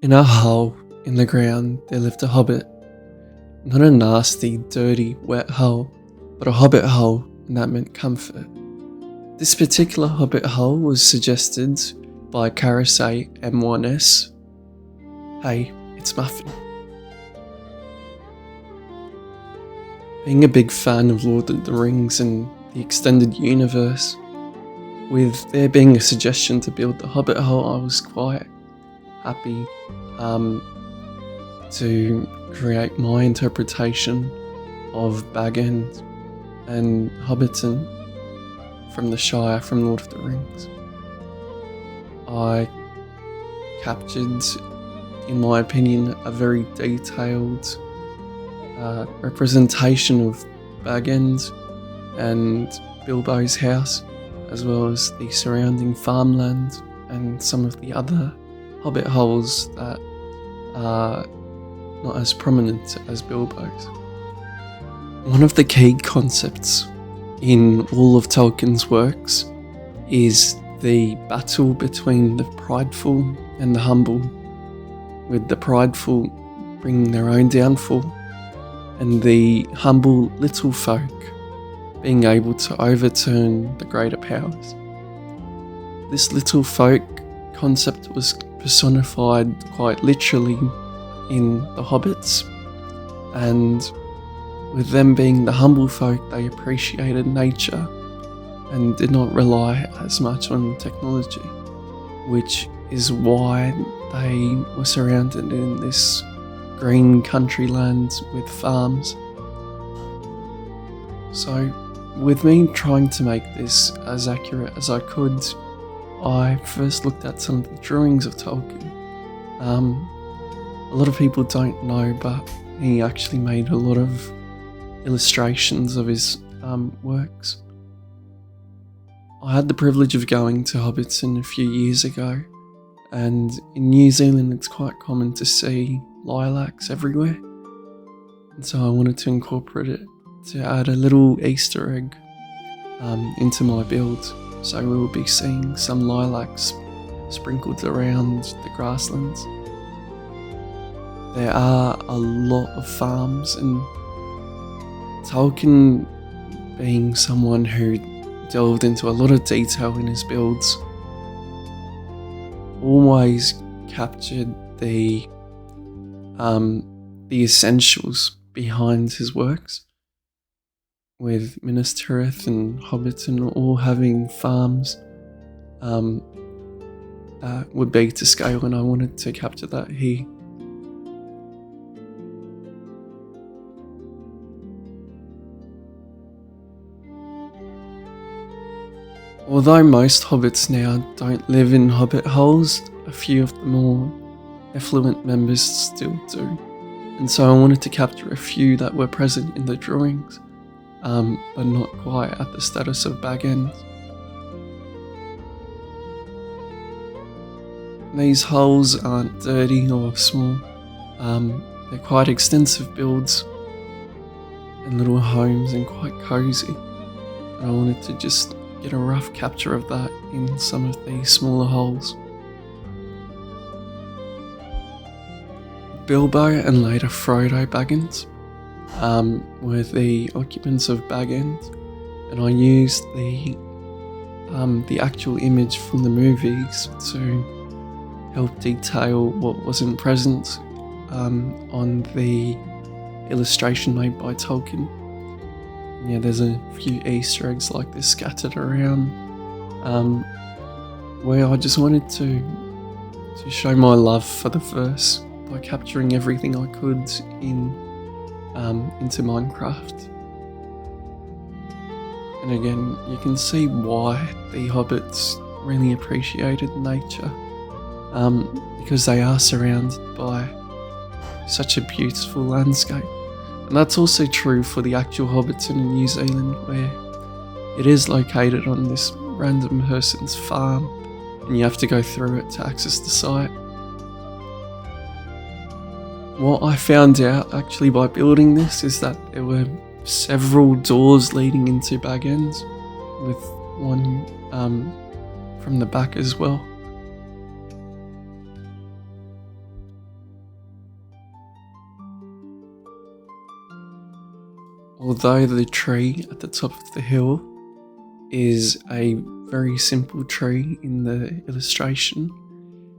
In a hole in the ground there lived a hobbit. Not a nasty, dirty, wet hole, but a hobbit hole, and that meant comfort. This particular hobbit hole was suggested by Carisay M1S. Hey, it's Muffin. Being a big fan of Lord of the Rings and the extended universe, with there being a suggestion to build the hobbit hole, I was quite happy to create my interpretation of Bag End and Hobbiton from the Shire from Lord of the Rings. I captured, in my opinion, a very detailed representation of Bag End and Bilbo's house, as well as the surrounding farmland and some of the other hobbit holes that are not as prominent as Bilbo's. One of the key concepts in all of Tolkien's works is the battle between the prideful and the humble, with the prideful bringing their own downfall and the humble little folk being able to overturn the greater powers. This little folk concept was personified quite literally in the Hobbits, and with them being the humble folk, they appreciated nature and did not rely as much on technology, which is why they were surrounded in this green country land with farms. So with me trying to make this as accurate as I could, I first looked at some of the drawings of Tolkien. A lot of people don't know, but he actually made a lot of illustrations of his works. I had the privilege of going to Hobbiton a few years ago, and in New Zealand it's quite common to see lilacs everywhere, and so I wanted to incorporate it to add a little Easter egg into my build. So we will be seeing some lilacs sprinkled around the grasslands. There are a lot of farms, and Tolkien, being someone who delved into a lot of detail in his builds, always captured the essentials behind his works, with Minas Tirith and Hobbiton all having farms that would be to scale, and I wanted to capture that here. Although most hobbits now don't live in hobbit holes, a few of the more affluent members still do, and so I wanted to capture a few that were present in the drawings, but not quite at the status of Bag End. These holes aren't dirty or small, they're quite extensive builds and little homes and quite cosy, and I wanted to just get a rough capture of that in some of these smaller holes. Bilbo and later Frodo Baggins were the occupants of Bag End, and I used the actual image from the movies to help detail what wasn't present on the illustration made by Tolkien. Yeah, there's a few Easter eggs like this scattered around, where I just wanted to show my love for the verse by capturing everything I could into Minecraft. And again, you can see why the hobbits really appreciated nature, because they are surrounded by such a beautiful landscape. And that's also true for the actual Hobbiton in New Zealand, where it is located on this random person's farm, and you have to go through it to access the site. What I found out actually by building this is that there were several doors leading into Bag End, with one from the back as well. although the tree at the top of the hill is a very simple tree in the illustration,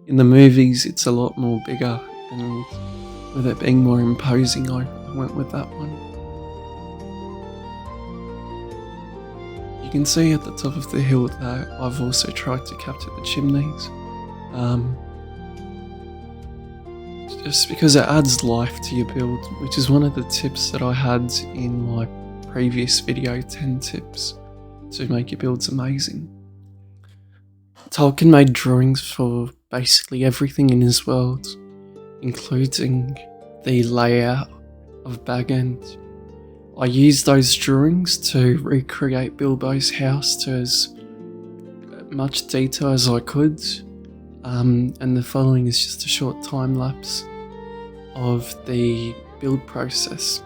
in the movies it's a lot more bigger, and with it being more imposing, I went with that one. You can see at the top of the hill that I've also tried to capture the chimneys, just because it adds life to your build, which is one of the tips that I had in my previous video, 10 tips to make your builds amazing. Tolkien made drawings for basically everything in his world, including the layout of Bag End. I used those drawings to recreate Bilbo's house to as much detail as I could, and the following is just a short time lapse of the build process.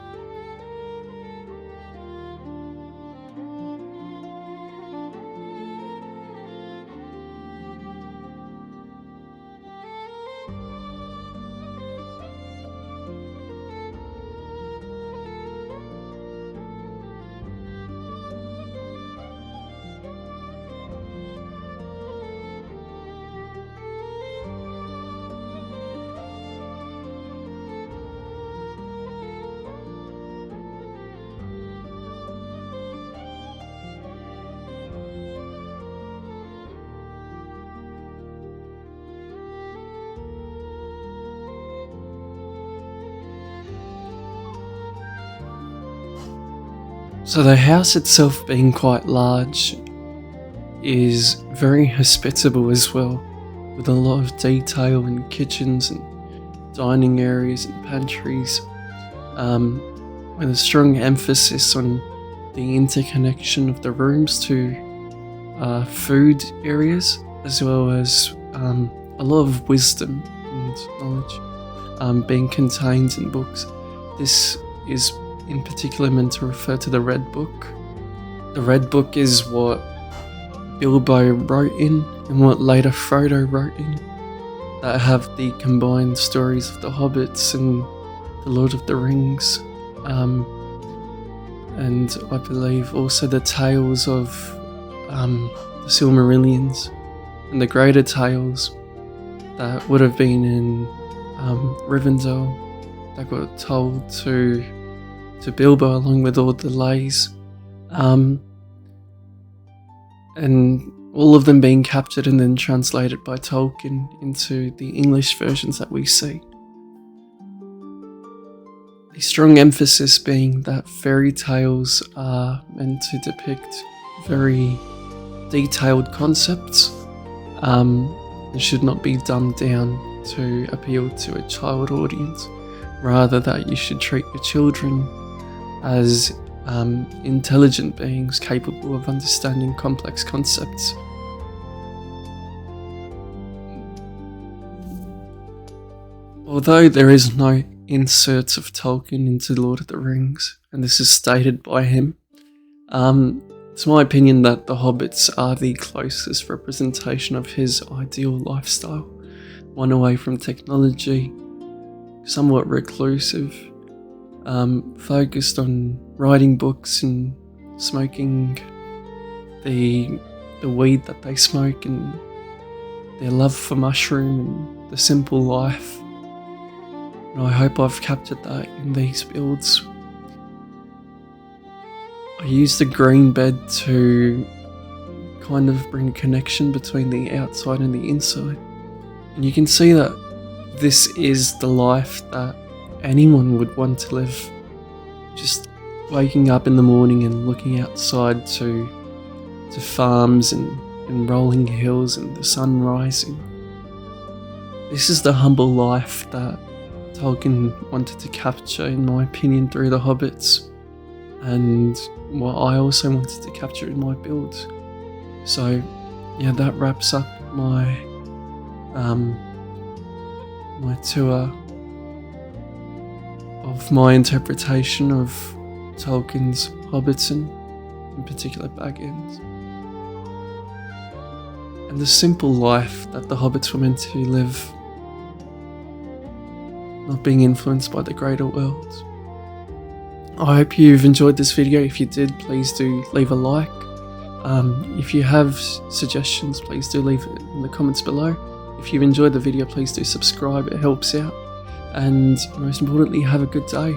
So the house itself, being quite large, is very hospitable as well, with a lot of detail in kitchens and dining areas and pantries, with a strong emphasis on the interconnection of the rooms to food areas, as well as a lot of wisdom and knowledge being contained in books. This is in particular meant to refer to the Red Book. The Red Book is what Bilbo wrote in and what later Frodo wrote in, that have the combined stories of the Hobbits and the Lord of the Rings, and I believe also the tales of the Silmarillions and the greater tales that would have been in Rivendell that got told to Bilbo along with all the lays, and all of them being captured and then translated by Tolkien into the English versions that we see. The strong emphasis being that fairy tales are meant to depict very detailed concepts, and should not be dumbed down to appeal to a child audience, rather that you should treat your children as intelligent beings capable of understanding complex concepts. Although there is no inserts of Tolkien into Lord of the Rings, and this is stated by him, it's my opinion that the Hobbits are the closest representation of his ideal lifestyle. One away from technology, somewhat reclusive, focused on writing books and smoking the weed that they smoke, and their love for mushroom and the simple life. And I hope I've captured that in these builds. I used the green bed to kind of bring a connection between the outside and the inside. And you can see that this is the life that anyone would want to live. Just waking up in the morning and looking outside to farms and rolling hills and the sun rising. This is the humble life that Tolkien wanted to capture, in my opinion, through the Hobbits, and what I also wanted to capture in my builds. So yeah, that wraps up my my tour of my interpretation of Tolkien's Hobbiton, in particular Bag End, and the simple life that the Hobbits were meant to live, not being influenced by the greater world. I hope you've enjoyed this video. If you did, please do leave a like. If you have suggestions, please do leave it in the comments below. If you've enjoyed the video, please do subscribe, it helps out. And most importantly, have a good day.